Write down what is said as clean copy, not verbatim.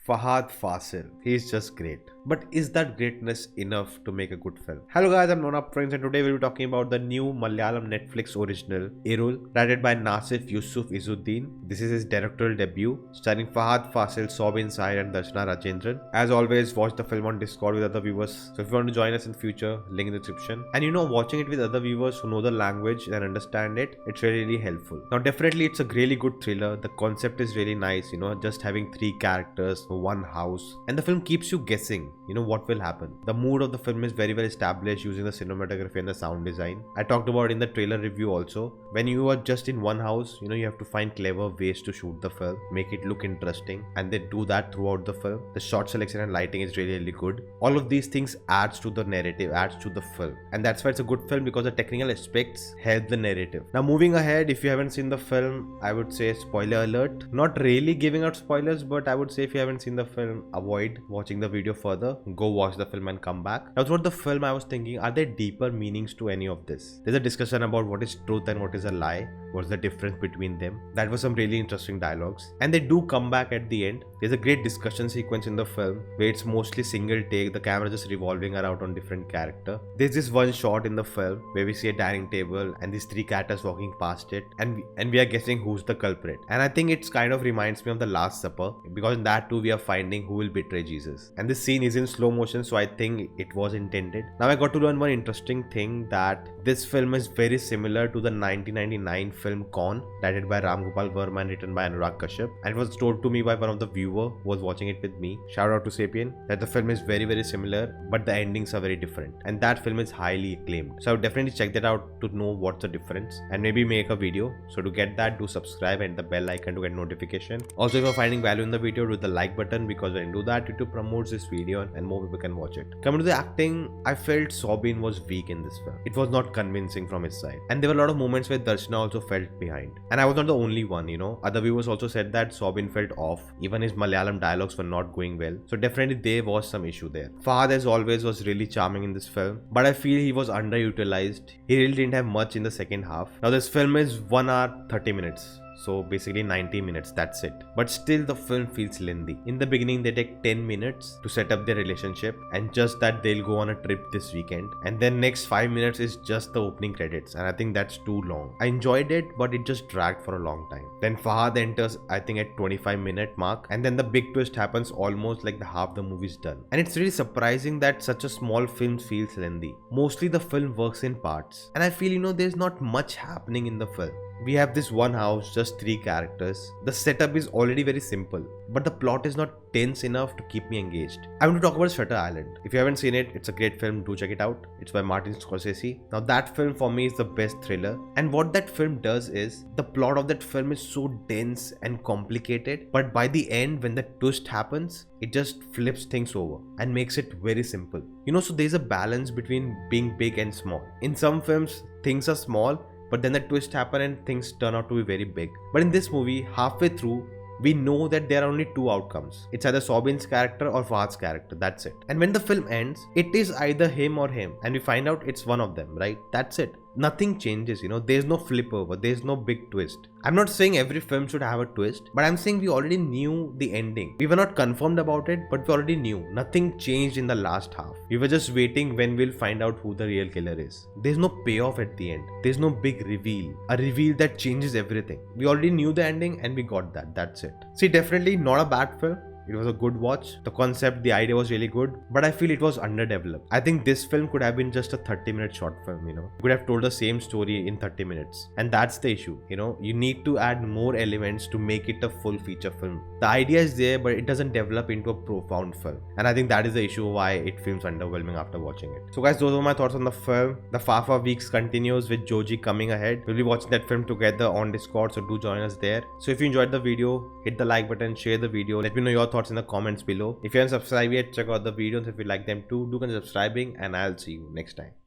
Fahad Fasil. He's just great. But is that greatness enough to make a good film? Hello guys, I'm Nona Prince and today we'll be talking about the new Malayalam Netflix original Irul, directed by Nasif Yusuf Izzuddin. This is his directorial debut, starring Fahad Fasil, Sobin Sahir and Darshana Rajendran. As always, watch the film on Discord with other viewers. So if you want to join us in future, link in the description. And watching it with other viewers who know the language and understand it, it's really helpful. Now definitely it's a really good thriller. The concept is really nice, just having three characters, one house, and the film keeps you guessing what will happen. The mood of the film is very well established using the cinematography and the sound design. I talked about in the trailer review also. When you are just in one house, you have to find clever ways to shoot the film, make it look interesting, and they do that throughout the film. The shot selection and lighting is really good. All of these things adds to the narrative, adds to the film, and that's why it's a good film, because the technical aspects help the narrative. Now moving ahead, if you haven't seen the film, I would say spoiler alert. Not really giving out spoilers, but I would say if you haven't seen the film, avoid watching the video further. Go watch the film and come back. Now throughout the film, I was thinking, are there deeper meanings to any of this? There's a discussion about what is truth and what is a lie. What's the difference between them? That was some really interesting dialogues, and they do come back at the end. There's a great discussion sequence in the film where it's mostly single take, the camera just revolving around on different character. There's this one shot in the film where we see a dining table and these three characters walking past it, and we are guessing who's the culprit. And I think it's kind of reminds me of the Last Supper, because in that too we are finding who will betray Jesus. And this scene is in slow motion, so I think it was intended. Now I got to learn one interesting thing, that this film is very similar to the 1999 film Con, directed by Ram Gopal Verma and written by Anurag Kashyap, and it was told to me by one of the viewer who was watching it with me, shout out to Sapien, that the film is very similar, but the endings are very different, and that film is highly acclaimed. So I would definitely check that out to know what's the difference and maybe make a video. So to get that, do subscribe and the bell icon to get notification. Also, if you're finding value in the video, do the like button, because when you do that, YouTube promotes this video and more people can watch it. Coming to the acting, I felt Sobin was weak in this film. It was not convincing from his side, and there were a lot of moments where Darshana also felt behind, and I was not the only one. Other viewers also said that Sobin felt off, even his Malayalam dialogues were not going well, so definitely there was some issue there. Fahad, as always, was really charming in this film, but I feel he was underutilized. He really didn't have much in the second half. Now this film is 1 hour 30 minutes, so basically 90 minutes, that's it. But still the film feels lengthy. In the beginning they take 10 minutes to set up their relationship, and just that they'll go on a trip this weekend, and then next 5 minutes is just the opening credits, and I think that's too long. I enjoyed it, but it just dragged for a long time. Then Fahad enters, I think at 25-minute mark, and then the big twist happens almost like the half the movie's done. And it's really surprising that such a small film feels lengthy. Mostly the film works in parts, and I feel there's not much happening in the film. We have this one house, just three characters. The setup is already very simple, but the plot is not tense enough to keep me engaged. I want to talk about Shutter Island. If you haven't seen it, it's a great film, do check it out. It's by Martin Scorsese. Now that film for me is the best thriller, and what that film does is, the plot of that film is so dense and complicated, but by the end when the twist happens, it just flips things over and makes it very simple. So there's a balance between being big and small. In some films, things are small, but then the twist happen and things turn out to be very big. But in this movie, halfway through, we know that there are only two outcomes. It's either Sobin's character or Fahad's character, that's it. And when the film ends, it is either him or him, and we find out it's one of them, right? That's it. Nothing changes, there's no flip over, there's no big twist. I'm not saying every film should have a twist, but I'm saying we already knew the ending. We were not confirmed about it, but we already knew. Nothing changed in the last half. We were just waiting when we'll find out who the real killer is. There's no payoff at the end. There's no big reveal. A reveal that changes everything. We already knew the ending and we got that. That's it. See, definitely not a bad film. It was a good watch. The concept, the idea was really good, but I feel it was underdeveloped. I think this film could have been just a 30-minute short film, Could have told the same story in 30 minutes. And that's the issue, You need to add more elements to make it a full feature film. The idea is there, but it doesn't develop into a profound film. And I think that is the issue why it feels underwhelming after watching it. So guys, those were my thoughts on the film. The Fafa Weeks continues with Joji coming ahead. We'll be watching that film together on Discord, so do join us there. So if you enjoyed the video, hit the like button, share the video. Let me know your thoughts in the comments below. If you haven't subscribed yet, check out the videos. If you like them too, do consider subscribing, and I'll see you next time.